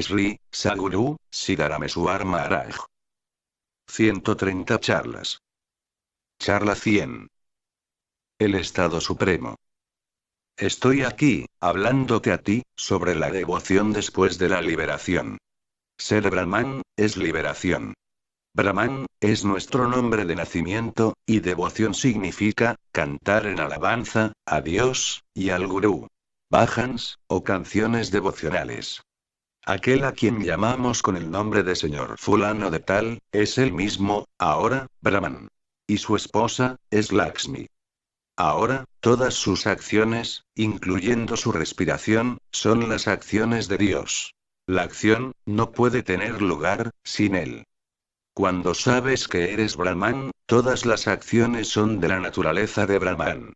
Sri Sadguru Siddharameswar Maharaj. 130 charlas. Charla 100. El Estado Supremo. Estoy aquí, hablándote a ti, sobre la devoción después de la liberación. Ser Brahman, es liberación. Brahman, es nuestro nombre de nacimiento, y devoción significa, cantar en alabanza, a Dios, y al Gurú. Bhajans, o canciones devocionales. Aquel a quien llamamos con el nombre de señor fulano de tal, es él mismo, ahora, Brahman. Y su esposa, es Lakshmi. Ahora, todas sus acciones, incluyendo su respiración, son las acciones de Dios. La acción, no puede tener lugar, sin él. Cuando sabes que eres Brahman, todas las acciones son de la naturaleza de Brahman.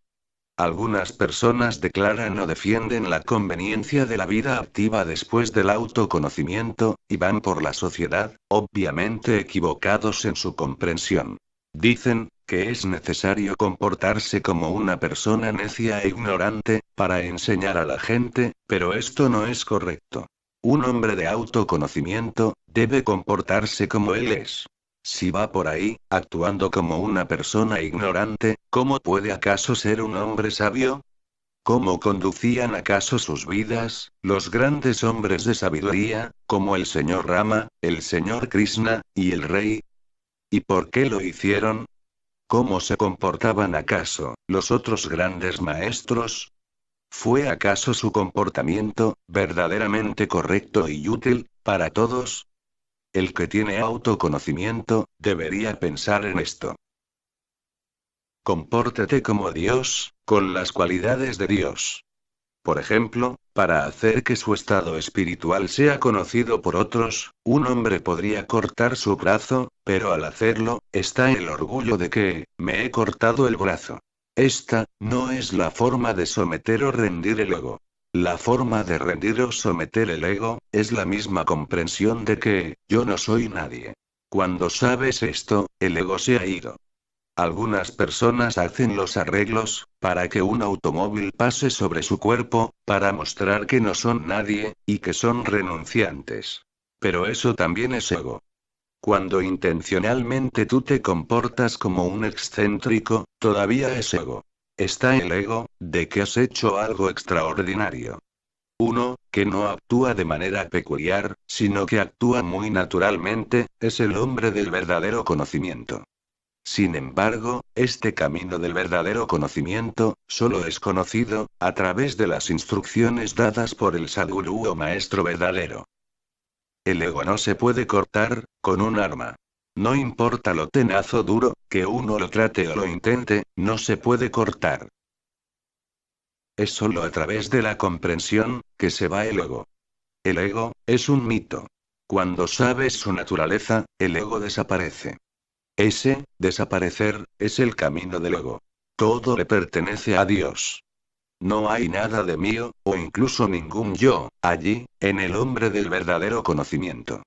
Algunas personas declaran o defienden la conveniencia de la vida activa después del autoconocimiento, y van por la sociedad, obviamente equivocados en su comprensión. Dicen, que es necesario comportarse como una persona necia e ignorante, para enseñar a la gente, pero esto no es correcto. Un hombre de autoconocimiento, debe comportarse como él es. Si va por ahí, actuando como una persona ignorante, ¿cómo puede acaso ser un hombre sabio? ¿Cómo conducían acaso sus vidas, los grandes hombres de sabiduría, como el señor Rama, el señor Krishna, y el rey? ¿Y por qué lo hicieron? ¿Cómo se comportaban acaso, los otros grandes maestros? ¿Fue acaso su comportamiento, verdaderamente correcto y útil, para todos? El que tiene autoconocimiento, debería pensar en esto. Compórtate como Dios, con las cualidades de Dios. Por ejemplo, para hacer que su estado espiritual sea conocido por otros, un hombre podría cortar su brazo, pero al hacerlo, está el orgullo de que, me he cortado el brazo. Esta, no es la forma de someter o rendir el ego. La forma de rendir o someter el ego, es la misma comprensión de que, yo no soy nadie. Cuando sabes esto, el ego se ha ido. Algunas personas hacen los arreglos, para que un automóvil pase sobre su cuerpo, para mostrar que no son nadie, y que son renunciantes. Pero eso también es ego. Cuando intencionalmente tú te comportas como un excéntrico, todavía es ego. Está el ego, de que has hecho algo extraordinario. Uno, que no actúa de manera peculiar, sino que actúa muy naturalmente, es el hombre del verdadero conocimiento. Sin embargo, este camino del verdadero conocimiento, solo es conocido, a través de las instrucciones dadas por el Sadgurú o maestro verdadero. El ego no se puede cortar, con un arma. No importa lo tenaz o duro, que uno lo trate o lo intente, no se puede cortar. Es solo a través de la comprensión, que se va el ego. El ego, es un mito. Cuando sabes su naturaleza, el ego desaparece. Ese, desaparecer, es el camino del ego. Todo le pertenece a Dios. No hay nada de mío, o incluso ningún yo, allí, en el hombre del verdadero conocimiento.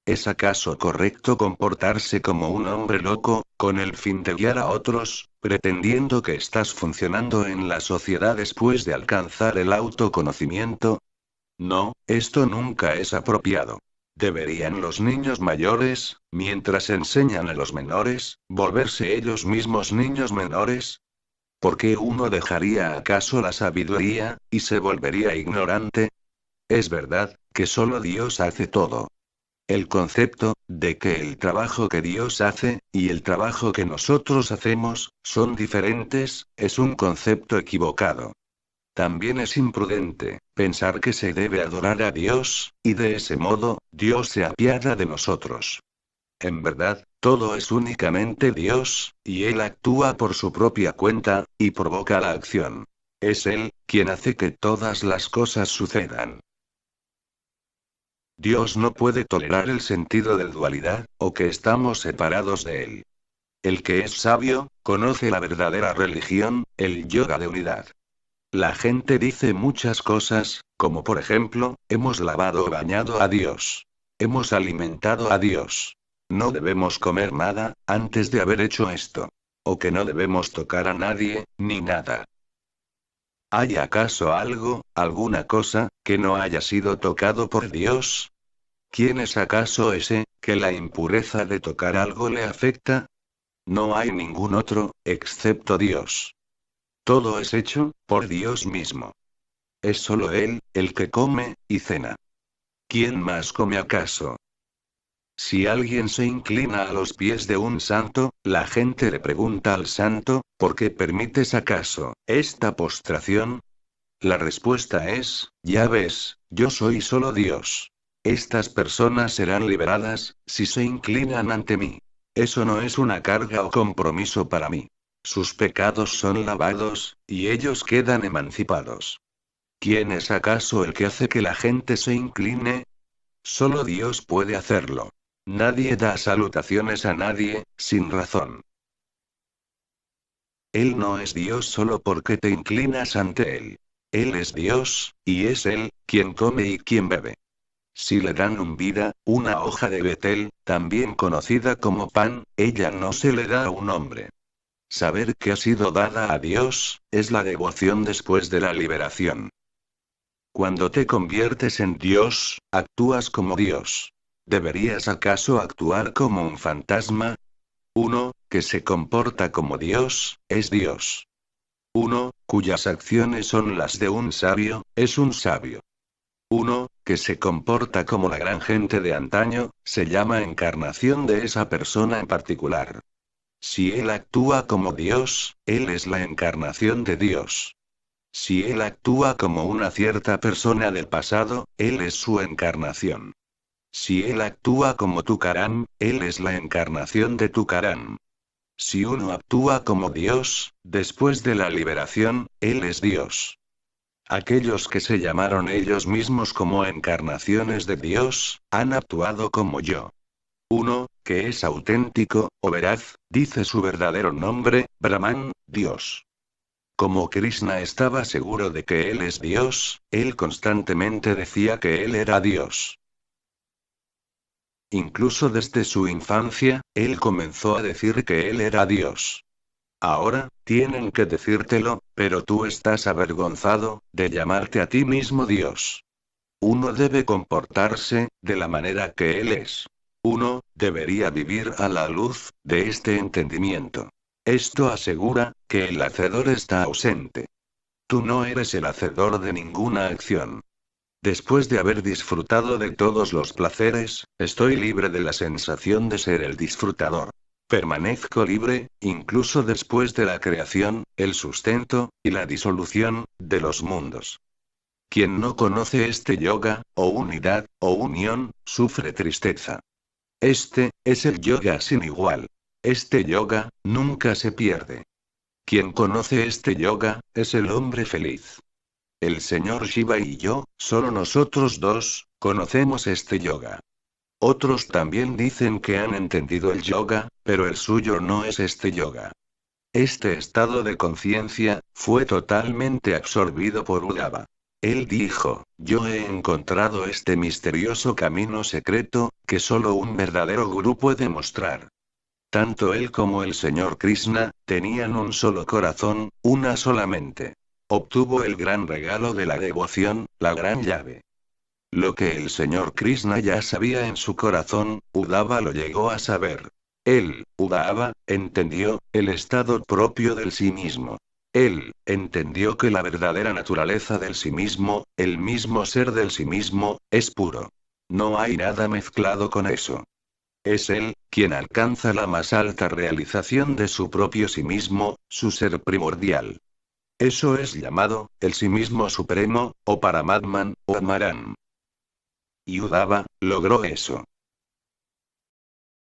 ¿Es acaso correcto comportarse como un hombre loco, con el fin de guiar a otros, pretendiendo que estás funcionando en la sociedad después de alcanzar el autoconocimiento? No, esto nunca es apropiado. ¿Deberían los niños mayores, mientras enseñan a los menores, volverse ellos mismos niños menores? ¿Por qué uno dejaría acaso la sabiduría, y se volvería ignorante? Es verdad, que solo Dios hace todo. El concepto, de que el trabajo que Dios hace, y el trabajo que nosotros hacemos, son diferentes, es un concepto equivocado. También es imprudente, pensar que se debe adorar a Dios, y de ese modo, Dios se apiada de nosotros. En verdad, todo es únicamente Dios, y Él actúa por su propia cuenta, y provoca la acción. Es Él, quien hace que todas las cosas sucedan. Dios no puede tolerar el sentido de dualidad, o que estamos separados de Él. El que es sabio, conoce la verdadera religión, el yoga de unidad. La gente dice muchas cosas, como por ejemplo, hemos lavado o bañado a Dios. Hemos alimentado a Dios. No debemos comer nada, antes de haber hecho esto. O que no debemos tocar a nadie, ni nada. ¿Hay acaso algo, alguna cosa, que no haya sido tocado por Dios? ¿Quién es acaso ese, que la impureza de tocar algo le afecta? No hay ningún otro, excepto Dios. Todo es hecho, por Dios mismo. Es solo Él, el que come, y cena. ¿Quién más come acaso? Si alguien se inclina a los pies de un santo, la gente le pregunta al santo, ¿por qué permites acaso esta postración? La respuesta es, ya ves, yo soy solo Dios. Estas personas serán liberadas, si se inclinan ante mí. Eso no es una carga o compromiso para mí. Sus pecados son lavados, y ellos quedan emancipados. ¿Quién es acaso el que hace que la gente se incline? Solo Dios puede hacerlo. Nadie da salutaciones a nadie, sin razón. Él no es Dios solo porque te inclinas ante Él. Él es Dios, y es Él, quien come y quien bebe. Si le dan un vida, una hoja de betel, también conocida como pan, ella no se le da a un hombre. Saber que ha sido dada a Dios, es la devoción después de la liberación. Cuando te conviertes en Dios, actúas como Dios. ¿Deberías acaso actuar como un fantasma? Uno, que se comporta como Dios, es Dios. Uno, cuyas acciones son las de un sabio, es un sabio. Uno, que se comporta como la gran gente de antaño, se llama encarnación de esa persona en particular. Si él actúa como Dios, él es la encarnación de Dios. Si él actúa como una cierta persona del pasado, él es su encarnación. Si él actúa como Tukaram, él es la encarnación de Tukaram. Si uno actúa como Dios, después de la liberación, él es Dios. Aquellos que se llamaron ellos mismos como encarnaciones de Dios, han actuado como yo. Uno, que es auténtico, o veraz, dice su verdadero nombre, Brahman, Dios. Como Krishna estaba seguro de que él es Dios, él constantemente decía que él era Dios. Incluso desde su infancia, él comenzó a decir que él era Dios. Ahora, tienen que decírtelo, pero tú estás avergonzado, de llamarte a ti mismo Dios. Uno debe comportarse, de la manera que él es. Uno, debería vivir a la luz, de este entendimiento. Esto asegura, que el hacedor está ausente. Tú no eres el hacedor de ninguna acción. Después de haber disfrutado de todos los placeres, estoy libre de la sensación de ser el disfrutador. Permanezco libre, incluso después de la creación, el sustento, y la disolución, de los mundos. Quien no conoce este yoga, o unidad, o unión, sufre tristeza. Este, es el yoga sin igual. Este yoga, nunca se pierde. Quien conoce este yoga, es el hombre feliz. El señor Shiva y yo, solo nosotros dos, conocemos este yoga. Otros también dicen que han entendido el yoga, pero el suyo no es este yoga. Este estado de conciencia, fue totalmente absorbido por Uddhava. Él dijo, yo he encontrado este misterioso camino secreto, que solo un verdadero gurú puede mostrar. Tanto él como el señor Krishna, tenían un solo corazón, una sola mente. Obtuvo el gran regalo de la devoción, la gran llave. Lo que el señor Krishna ya sabía en su corazón, Uddhava lo llegó a saber. Él, Uddhava, entendió, el estado propio del sí mismo. Él, entendió que la verdadera naturaleza del sí mismo, el mismo ser del sí mismo, es puro. No hay nada mezclado con eso. Es él, quien alcanza la más alta realización de su propio sí mismo, su ser primordial. Eso es llamado, el sí mismo supremo, o Paramatman, o Amaran. Y Uddhava, logró eso.